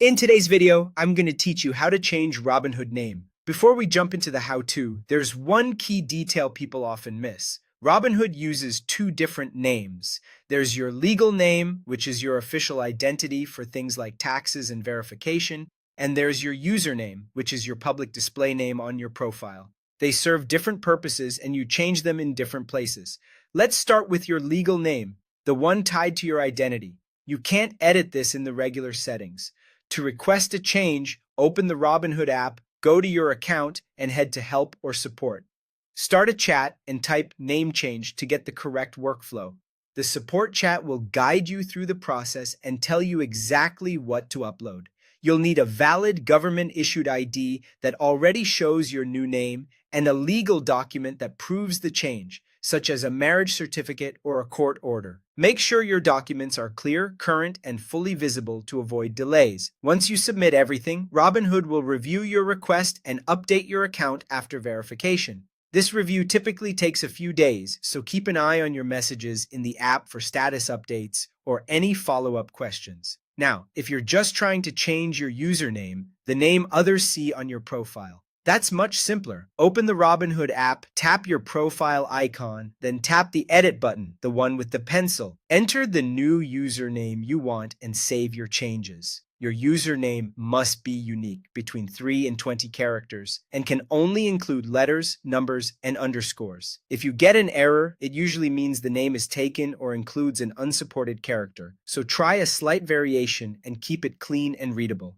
In today's video, I'm going to teach you how to change Robinhood name. Before we jump into the how-to, there's one key detail people often miss. Robinhood uses two different names. There's your legal name, which is your official identity for things like taxes and verification, and there's your username, which is your public display name on your profile. They serve different purposes and you change them in different places. Let's start with your legal name, the one tied to your identity. You can't edit this in the regular settings. To request a change, open the Robinhood app, go to your account, and head to Help or Support. Start a chat and type name change to get the correct workflow. The support chat will guide you through the process and tell you exactly what to upload. You'll need a valid government-issued ID that already shows your new name and a legal document that proves the change, such as a marriage certificate or a court order. Make sure your documents are clear, current, and fully visible to avoid delays. Once you submit everything, Robinhood will review your request and update your account after verification. This review typically takes a few days, so keep an eye on your messages in the app for status updates or any follow-up questions. Now, if you're just trying to change your username, the name others see on your profile, that's much simpler. Open the Robinhood app, tap your profile icon, then tap the edit button, the one with the pencil. Enter the new username you want and save your changes. Your username must be unique, between 3 and 20 characters, and can only include letters, numbers, and underscores. If you get an error, it usually means the name is taken or includes an unsupported character. So try a slight variation and keep it clean and readable.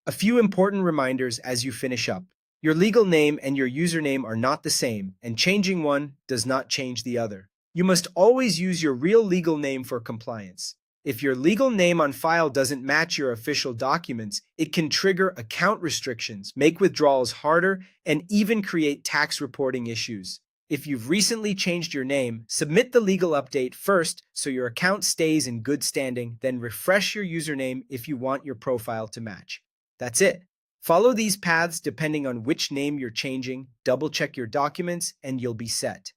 A few important reminders as you finish up. Your legal name and your username are not the same, and changing one does not change the other. You must always use your real legal name for compliance. If your legal name on file doesn't match your official documents, it can trigger account restrictions, make withdrawals harder, and even create tax reporting issues. If you've recently changed your name, submit the legal update first so your account stays in good standing, then refresh your username if you want your profile to match. That's it. Follow these paths depending on which name you're changing, double-check your documents, and you'll be set.